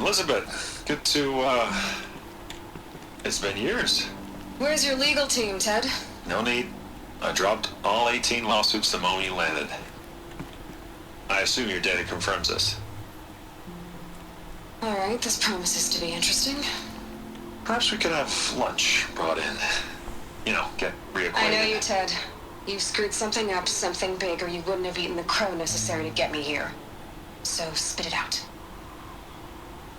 Elizabeth, good to, it's been years. Where's your legal team, Ted? No need. I dropped all 18 lawsuits the moment you landed. I assume your data confirms this. Alright, this promises to be interesting. Perhaps we could have lunch brought in. You know, get reacquainted. I know you, Ted. You screwed something up, something big, or you wouldn't have eaten the crow necessary to get me here. So, spit it out.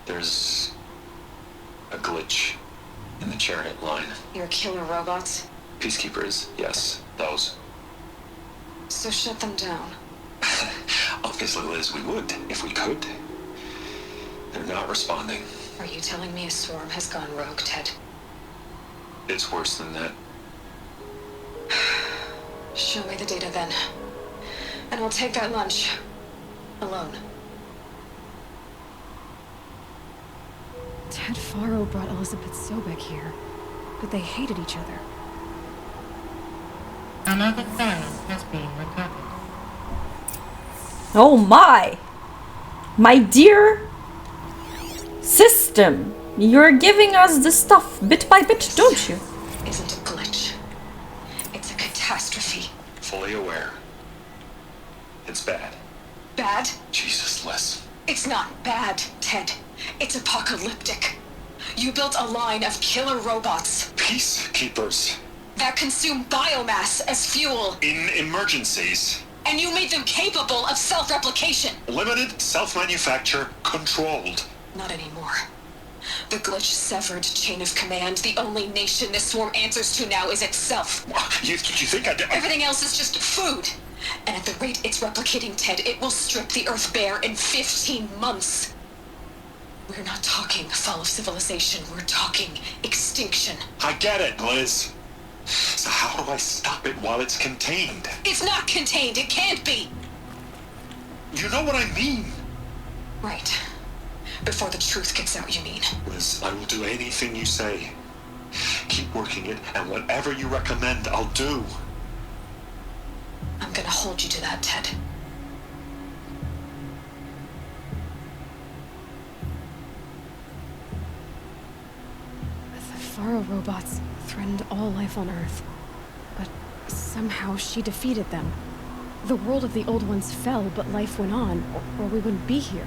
There's a glitch in the chariot line. Your killer robots? Peacekeepers, yes, those. So shut them down. Obviously, Liz, we would, if we could. They're not responding. Are you telling me a swarm has gone rogue, Ted? It's worse than that. Show me the data then. And I'll take that lunch. Alone. Ted Faro brought Elizabeth Sobek here, but they hated each other. Another file has been recovered. Oh my! My dear system, you're giving us the stuff bit by bit, don't you? Isn't a glitch. It's a catastrophe. Fully aware. It's bad. Bad? Jesus, Liz. It's not bad, Ted. It's apocalyptic. You built a line of killer robots Peacekeepers. that consume biomass as fuel, In emergencies. and you made them capable of self-replication. Limited, self-manufacture, controlled. Not anymore. The glitch severed chain of command. The only nation this swarm answers to now is itself. You think I did? Everything else is just food. And at the rate it's replicating, Ted, it will strip the Earth bare in 15 months. We're not talking fall of civilization. We're talking extinction. I get it, Liz. So how do I stop it while it's contained? It's not contained. It can't be. You know what I mean. Right. Before the truth gets out, you mean? Liz, I will do anything you say. Keep working it, and whatever you recommend, I'll do. I'm gonna hold you to that, Ted. The Faro robots threatened all life on Earth, but somehow she defeated them. The world of the old ones fell, but life went on, or we wouldn't be here.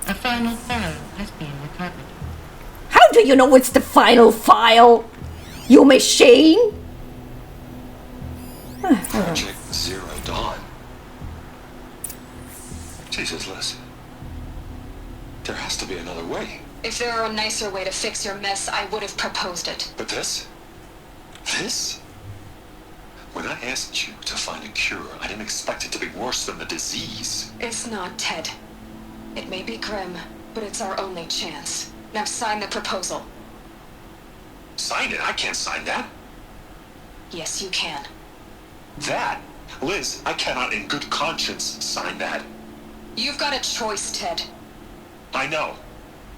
A final file has been recovered. How do you know it's the final file? You machine? Project Zero Dawn. Jesus, Liz. There has to be another way. If there were a nicer way to fix your mess, I would have proposed it. But this? This? When I asked you to find a cure, I didn't expect it to be worse than the disease. It's not, Ted. It may be grim, but it's our only chance. Now sign the proposal. Sign it? I can't sign that. Yes, you can. That? Liz, I cannot in good conscience sign that. You've got a choice, Ted. I know.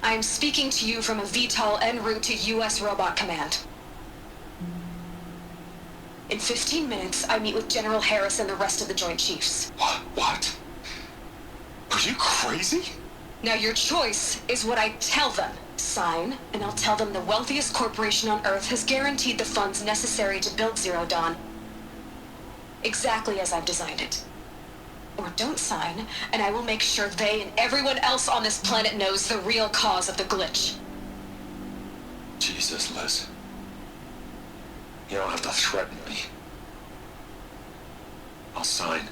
I am speaking to you from a VTOL en route to U.S. Robot Command. In 15 minutes, I meet with General Harris and the rest of the Joint Chiefs. What? Are you crazy? Now your choice is what I tell them. Sign, and I'll tell them the wealthiest corporation on Earth has guaranteed the funds necessary to build Zero Dawn exactly as I've designed it. Or don't sign, and I will make sure they and everyone else on this planet knows the real cause of the glitch. Jesus, Liz. You don't have to threaten me. I'll sign.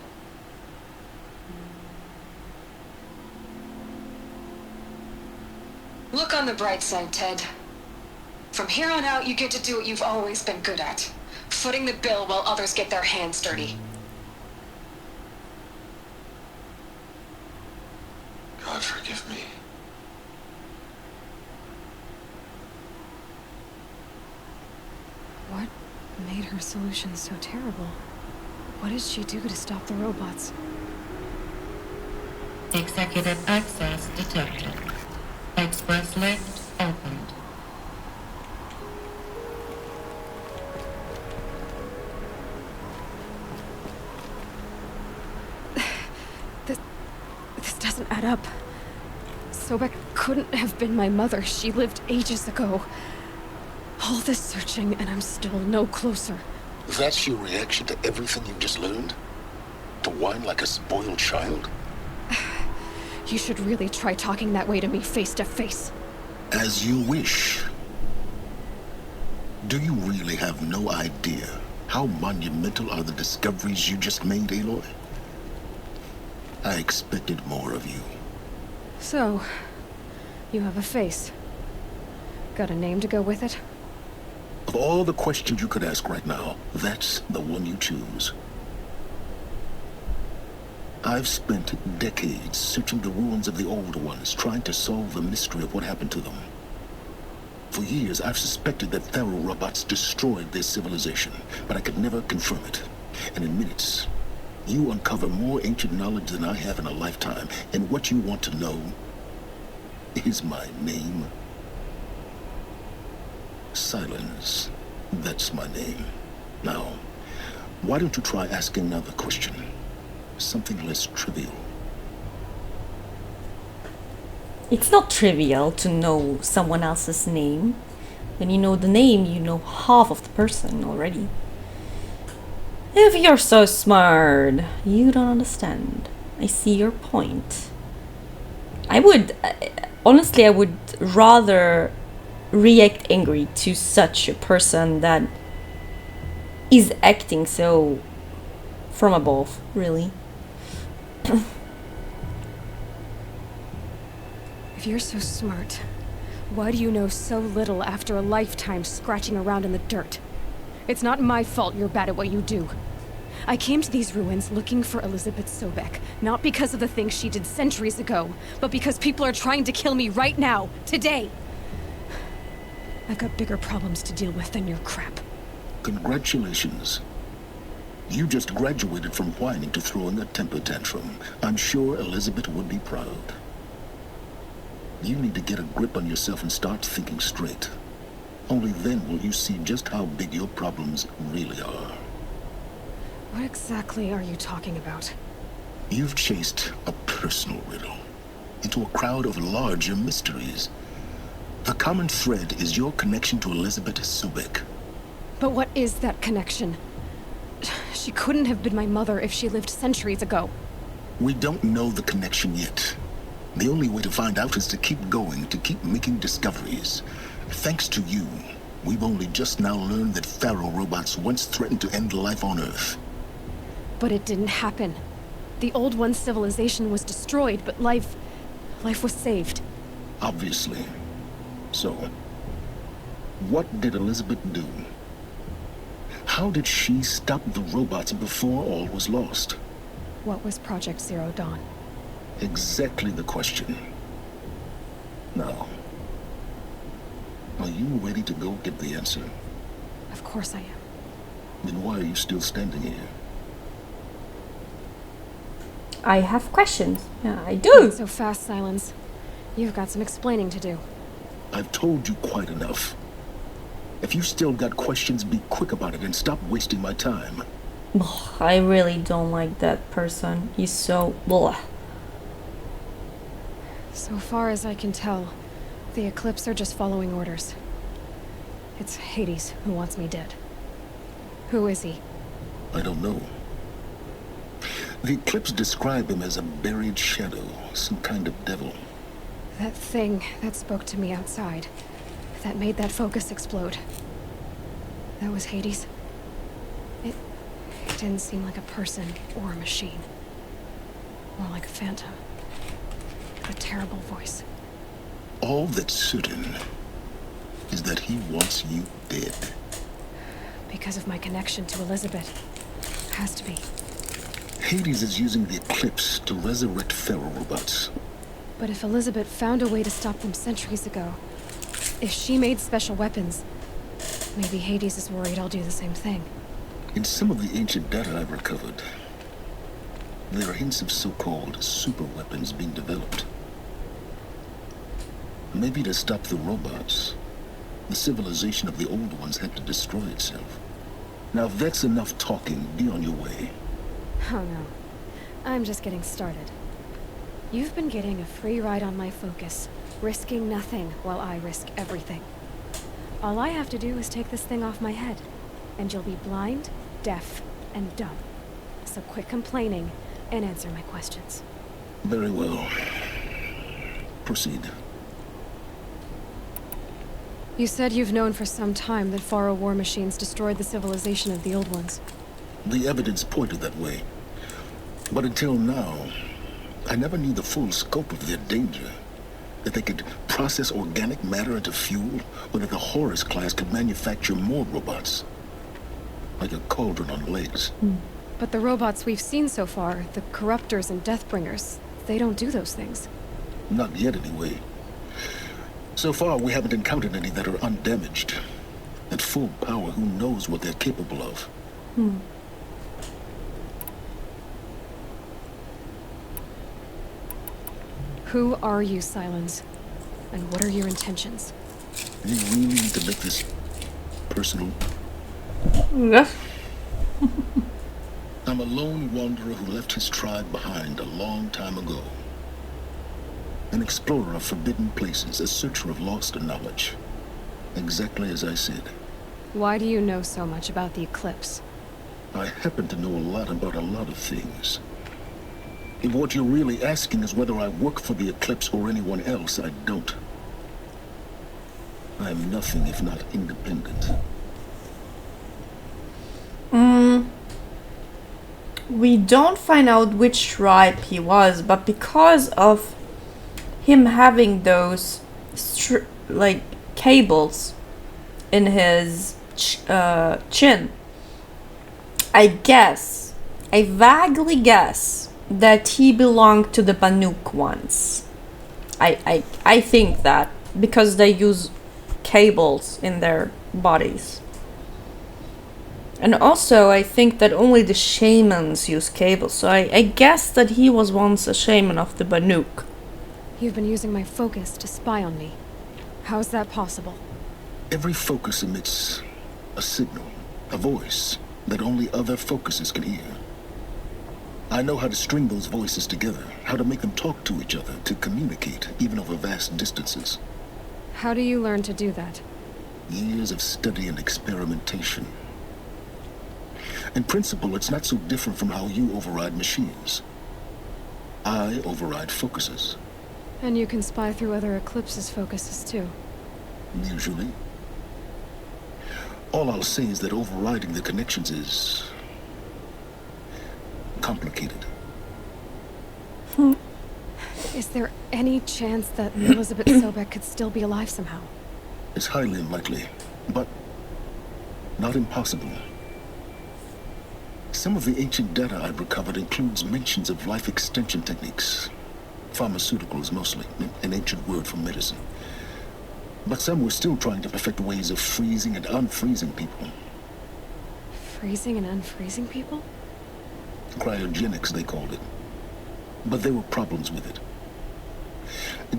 Look on the bright side, Ted. From here on out, you get to do what you've always been good at. Footing the bill while others get their hands dirty. God forgive me. What made her solution so terrible? What did she do to stop the robots? Executive access detected. Express lift opened. This doesn't add up. Sobek couldn't have been my mother. She lived ages ago. All this searching, and I'm still no closer. That's your reaction to everything you just learned? To whine like a spoiled child? You should really try talking that way to me face to face. As you wish. Do you really have no idea how monumental are the discoveries you just made, Aloy? I expected more of you. So, you have a face. Got a name to go with it? Of all the questions you could ask right now, that's the one you choose. I've spent decades searching the ruins of the Old Ones, trying to solve the mystery of what happened to them. For years, I've suspected that Tharo robots destroyed their civilization, but I could never confirm it. And in minutes, you uncover more ancient knowledge than I have in a lifetime, and what you want to know is my name. Silence. That's my name. Now, why don't you try asking another question? Something less trivial. It's not trivial to know someone else's name. When you know the name, you know half of the person already. If you're so smart, you don't understand. I see your point. Honestly, I would rather react angry to such a person that is acting so from above, really. If you're so smart, why do you know so little after a lifetime scratching around in the dirt? It's not my fault you're bad at what you do. I came to these ruins looking for Elizabeth Sobek, not because of the things she did centuries ago, but because people are trying to kill me right now, today. I've got bigger problems to deal with than your crap. Congratulations. You just graduated from whining to throwing a temper tantrum. I'm sure Elizabeth would be proud. You need to get a grip on yourself and start thinking straight. Only then will you see just how big your problems really are. What exactly are you talking about? You've chased a personal riddle into a crowd of larger mysteries. The common thread is your connection to Elizabeth Sobek. But what is that connection? She couldn't have been my mother if she lived centuries ago. We don't know the connection yet. The only way to find out is to keep going, to keep making discoveries. Thanks to you, we've only just now learned that Tharo robots once threatened to end life on Earth. But it didn't happen. The Old One's civilization was destroyed, but life was saved. Obviously. So, what did Elizabeth do? How did she stop the robots before all was lost? What was Project Zero Dawn? Exactly the question. Now, are you ready to go get the answer? Of course I am. Then why are you still standing here? I have questions. Yeah, I do. Not so fast, Silence. You've got some explaining to do. I've told you quite enough. If you still got questions, be quick about it and stop wasting my time. Ugh, I really don't like that person. He's so blah. So far as I can tell, the Eclipse are just following orders. It's Hades who wants me dead. Who is he? I don't know. The Eclipse describe him as a buried shadow, some kind of devil. That thing that spoke to me outside. That made that focus explode. That was Hades. It didn't seem like a person or a machine. More like a phantom. A terrible voice. All that's certain is that he wants you dead. Because of my connection to Elizabeth. Has to be. Hades is using the Eclipse to resurrect Tharo robots. But if Elizabeth found a way to stop them centuries ago, if she made special weapons, maybe Hades is worried I'll do the same thing. In some of the ancient data I've recovered, there are hints of so-called super weapons being developed. Maybe to stop the robots, the civilization of the Old Ones had to destroy itself. Now that's enough talking. Be on your way. Oh no. I'm just getting started. You've been getting a free ride on my focus, risking nothing while I risk everything. All I have to do is take this thing off my head, and you'll be blind, deaf, and dumb. So quit complaining and answer my questions. Very well. Proceed. You said you've known for some time that Faro war machines destroyed the civilization of the old ones. The evidence pointed that way. But until now, I never knew the full scope of their danger. That they could process organic matter into fuel, or that the Horus class could manufacture more robots. Like a cauldron on legs. But the robots we've seen so far, the Corruptors and Deathbringers, they don't do those things. Not yet, anyway. So far, we haven't encountered any that are undamaged. At full power, who knows what they're capable of? Who are you, Silence? And what are your intentions? You really need to make this personal. Yes. I'm a lone wanderer who left his tribe behind a long time ago. An explorer of forbidden places, a searcher of lost knowledge. Exactly as I said. Why do you know so much about the eclipse? I happen to know a lot about a lot of things. If what you're really asking is whether I work for the Eclipse or anyone else, I don't. I am nothing if not independent. We don't find out which tribe he was, but because of him having those like cables in his chin, I vaguely guess that he belonged to the Banuk once. I think that because they use cables in their bodies. And also, I think that only the shamans use cables, so I guess that he was once a shaman of the Banuk. You've been using my focus to spy on me. How is that possible? Every focus emits a signal, a voice, that only other focuses can hear. I know how to string those voices together, how to make them talk to each other, to communicate, even over vast distances. How do you learn to do that? Years of study and experimentation. In principle, it's not so different from how you override machines. I override focuses, And you can spy through other Eclipse's focuses too. usually. All I'll say is that overriding the connections is complicated. Is there any chance that Elizabeth Sobek could still be alive somehow? It's highly unlikely, but not impossible. Some of the ancient data I've recovered includes mentions of life extension techniques. Pharmaceuticals, mostly, an ancient word for medicine. But some were still trying to perfect ways of freezing and unfreezing people. Freezing and unfreezing people? Cryogenics, they called it. But there were problems with it.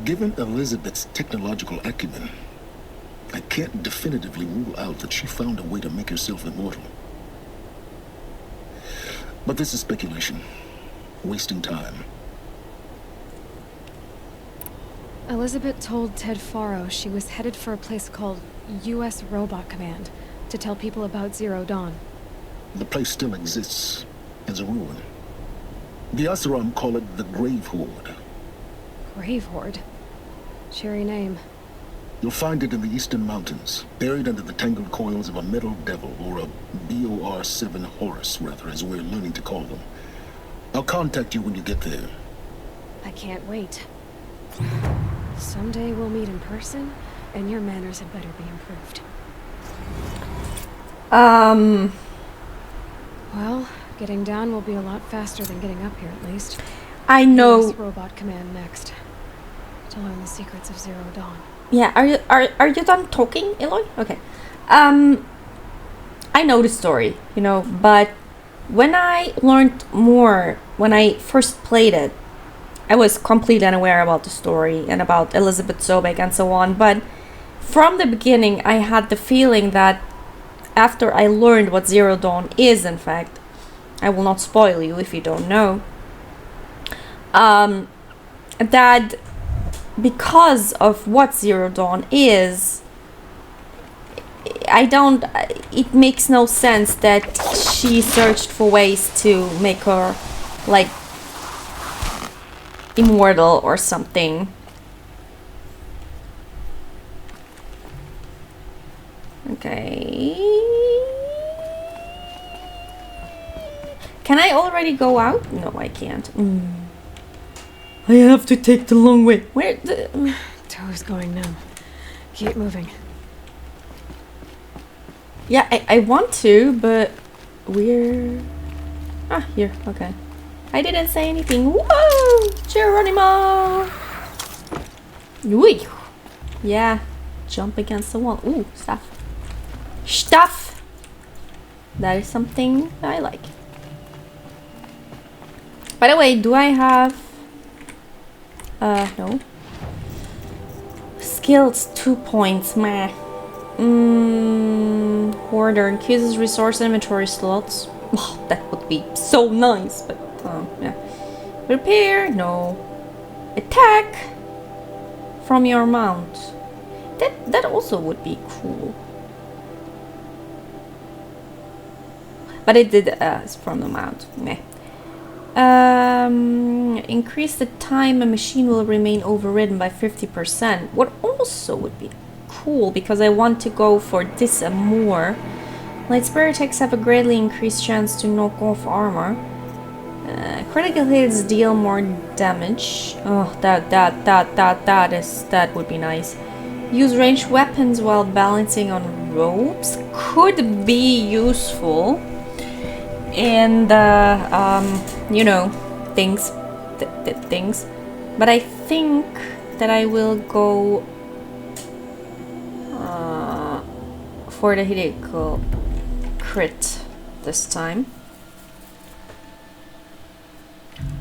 Given Elizabeth's technological acumen, I can't definitively rule out that she found a way to make herself immortal. But this is speculation. Wasting time. Elizabeth told Ted Faro she was headed for a place called U.S. Robot Command to tell people about Zero Dawn. The place still exists as a ruin. The Asuram call it the Grave Horde. Grave Horde? Cheery name. You'll find it in the eastern mountains, buried under the tangled coils of a metal devil, or a BOR-7 Horus, rather, as we're learning to call them. I'll contact you when you get there. I can't wait. Someday we'll meet in person, and your manners had better be improved. Well, getting down will be a lot faster than getting up here, at least. I know. US Robot Command next. To learn the secrets of Zero Dawn. Yeah, are you done talking, Eloy? Okay. I know the story, but when I learned more, when I first played it, I was completely unaware about the story and about Elizabeth Sobek and so on, but from the beginning I had the feeling that after I learned what Zero Dawn is, in fact, I will not spoil you if you don't know, that because of what Zero Dawn is, it makes no sense that she searched for ways to make her like immortal or something. Okay. Can I already go out? No, I can't. I have to take the long way. Where the... Toe's going numb. Keep moving. Yeah, I want to, but we're... Ah, here, okay. I didn't say anything. Whoa! Geronimo! Ooh. Yeah, jump against the wall. Ooh, stuff. Stuff! That is something I like. By the way, do I have... no. Skills, 2 points, meh. Hoarder increases resource inventory slots. Oh, that would be so nice, but yeah. Repair, no. Attack from your mount. That also would be cool. But it did from the mount. Meh. Increase the time a machine will remain overridden by 50%. What also would be cool, because I want to go for this and more. Light spirit attacks have a greatly increased chance to knock off armor. Critical hits deal more damage. Oh, that would be nice. Use ranged weapons while balancing on ropes could be useful. And you know, things. But I think that I will go for the Hideko crit this time,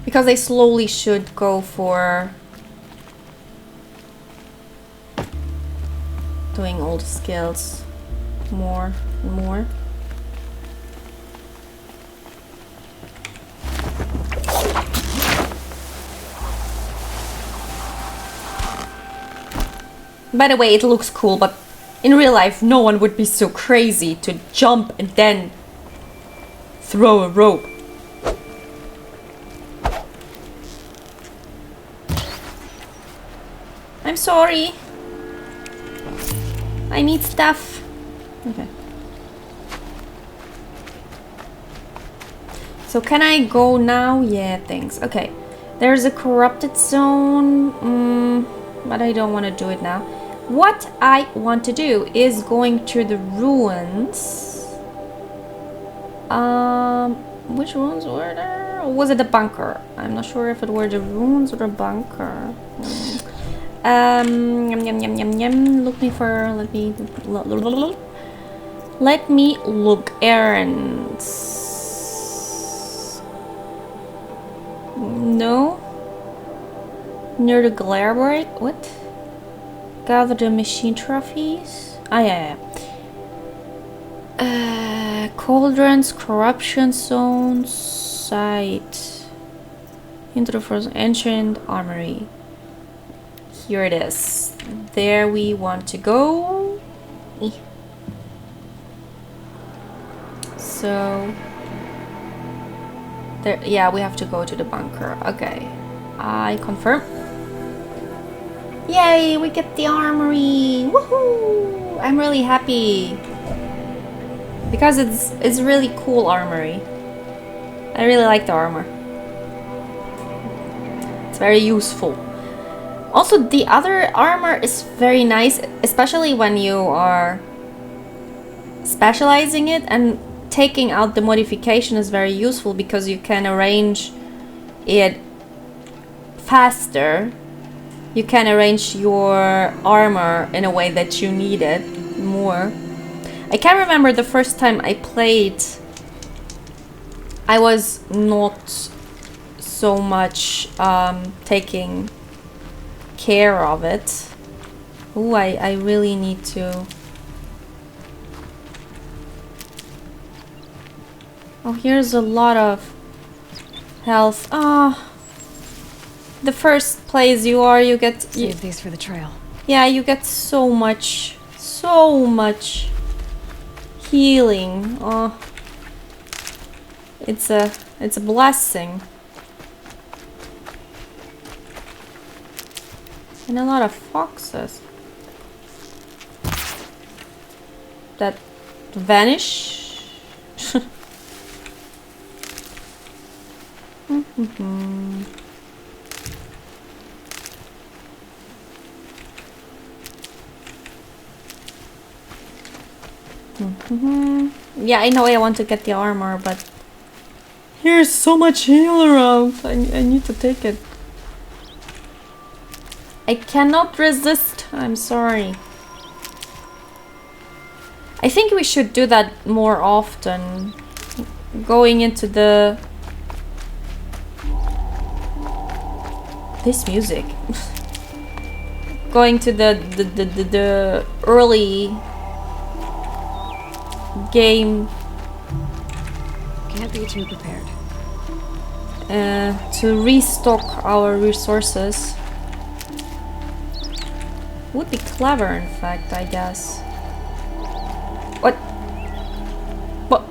because I slowly should go for doing all the skills more and more. By the way, it looks cool, but in real life, no one would be so crazy to jump and then throw a rope. I'm sorry. I need stuff. Okay. So can I go now? Yeah, thanks. Okay. There's a corrupted zone. But I don't want to do it now. What I want to do is going to the ruins. Which ruins were there? Or was it the bunker? I'm not sure if it were the ruins or the bunker. Look me for. Let me look errands. No. Near the glare break? What? Gather the machine trophies? Ah, yeah. Cauldrons, corruption zones, site. Into the first ancient armory. Here it is. There we want to go. So there, yeah, we have to go to the bunker. Okay. I confirm. Yay, we get the armory! Woohoo! I'm really happy. Because it's really cool armory. I really like the armor. It's very useful. Also, the other armor is very nice, especially when you are specializing it, and taking out the modification is very useful because you can arrange it faster. You can arrange your armor in a way that you need it more. I can't remember the first time I played. I was not so much taking care of it. Oh, I really need to. Oh, here's a lot of health. Ah. the first place you are, you get Save these for the trail. yeah, you get so much healing. Oh, it's a blessing. And a lot of foxes that vanish. Yeah, I know I want to get the armor, but here's so much heal around. I need to take it. I cannot resist. I'm sorry. I think we should do that more often. Going into the... This music. Going to the early game Can't be too prepared. to restock our resources. Would be clever, in fact, I guess. What? What?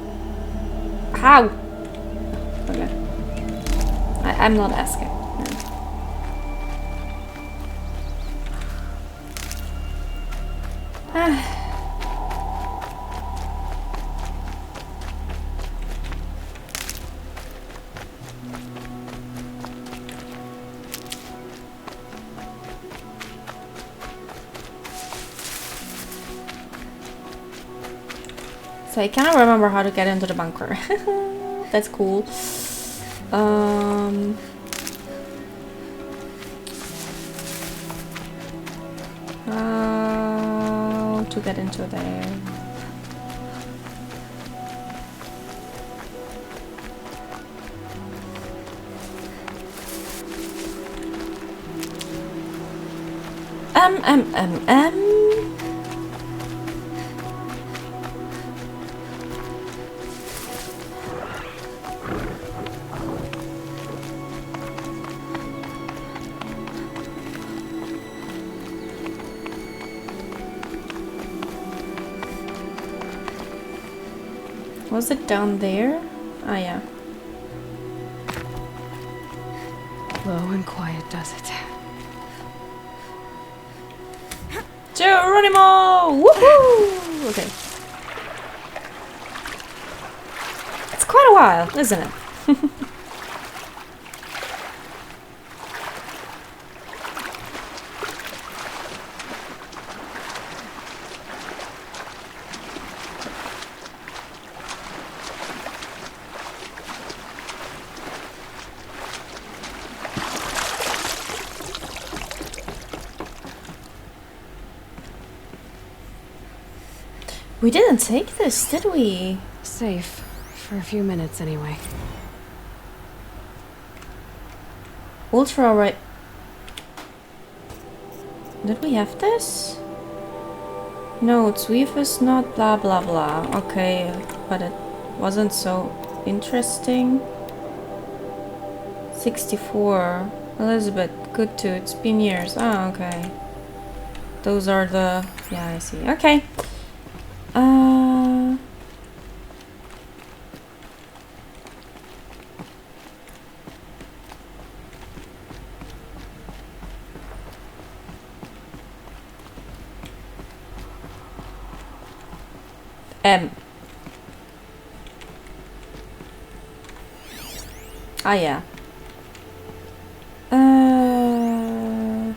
How? Okay. I'm not asking. So I cannot remember how to get into the bunker. That's cool. How to get into there? Was it down there? Ah, yeah. Low and quiet does it. Geronimo! Woohoo! Okay. It's quite a while, isn't it? We didn't take this, did we? Safe. For a few minutes, anyway. Ultra right. Did we have this? No, Zweef is not blah blah blah. Okay, but it wasn't so interesting. 64. Elizabeth, good too. It's been years. Oh, okay. Those are the... Yeah, I see. Okay. Ah, yeah. I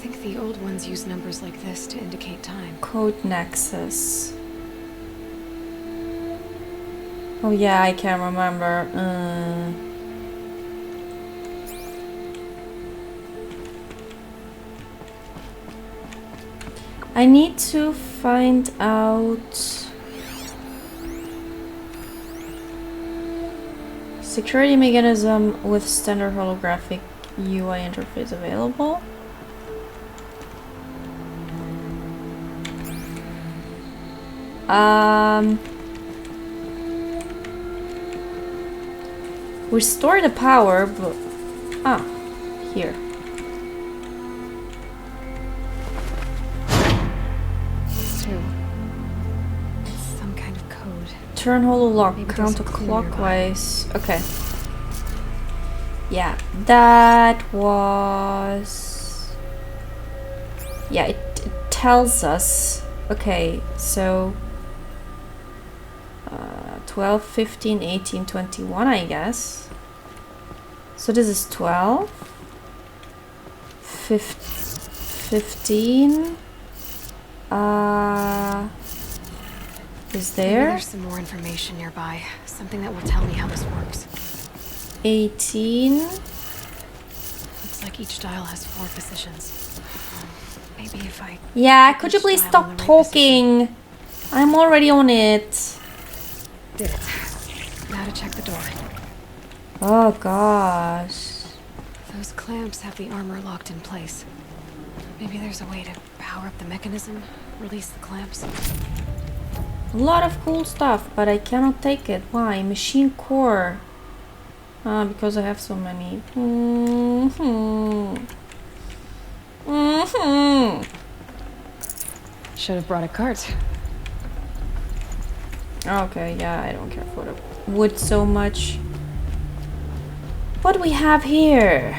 think the old ones use numbers like this to indicate time. Code Nexus. Oh yeah, I can't remember. I need to find out... Security mechanism with standard holographic UI interface available. Restore the power, but... Ah. Here. Two. It's some kind of code. Turn holo lock Maybe there's a clue nearby. counterclockwise. Okay. Yeah, that was... Yeah, it tells us... Okay, so... 12, 15, 18, 21, I guess. So this is 12. 15. Is Maybe there? there's some more information nearby. Something that will tell me how this works. 18. Looks like each dial has 4 positions. Maybe if I... Yeah, Put could you each please dial stop in the right talking? I'm already on it. Did it. Now to check the door. Oh gosh. Those clamps have the armor locked in place. Maybe there's a way to power up the mechanism, release the clamps. A lot of cool stuff, but I cannot take it. Why? Machine core. Because I have so many. Should have brought a cart. Okay, yeah, I don't care for the wood so much. What do we have here?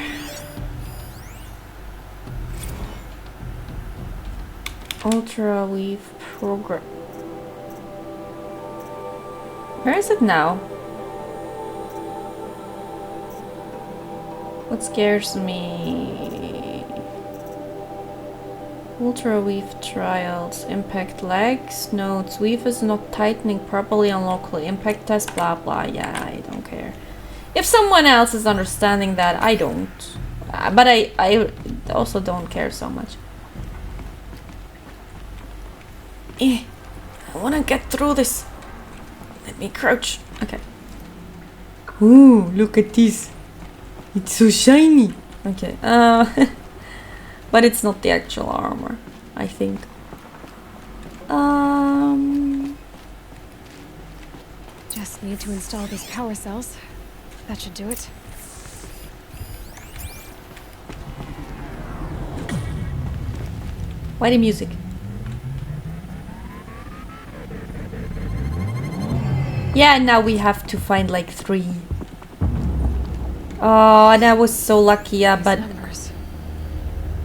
Ultra Weave Program. Where is it now? What scares me? Ultra Weave Trials. Impact lags. Notes. Weave is not tightening properly on local impact test. Blah blah. Yeah, I don't care. If someone else is understanding that, I don't. But I also don't care so much. I wanna get through this. Let me crouch. Okay. Ooh, look at this. It's so shiny. Okay. But it's not the actual armor, I think. Just need to install these power cells. That should do it. Why the music? Yeah, now we have to find like 3. Oh, that was so lucky, yeah, These but numbers.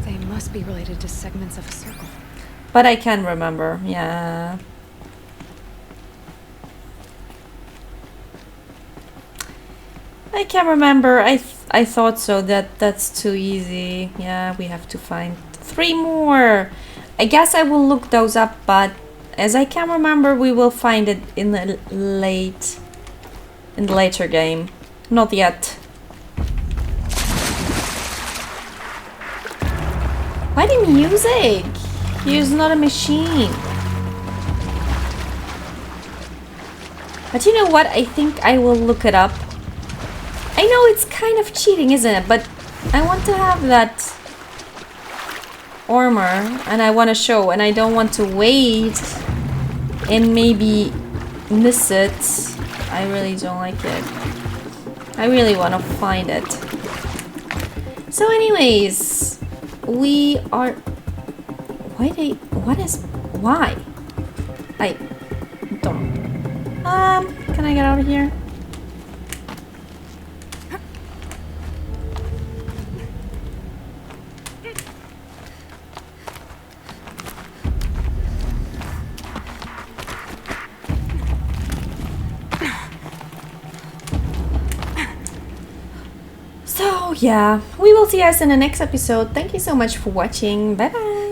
They must be related to segments of a circle. I can remember, yeah. I can remember. I thought so. That's too easy. Yeah, we have to find 3 more. I guess I will look those up, but as I can remember, we will find it in the later game. Not yet. Why the music? Here's not a machine. But you know what? I think I will look it up. I know it's kind of cheating, isn't it? But I want to have that armor and I want to show, and I don't want to wait and maybe miss it. I really don't like it. I really want to find it. So anyways, we are... Why? I don't... can I get out of here? So yeah, we will see us in the next episode. Thank you so much for watching. Bye bye.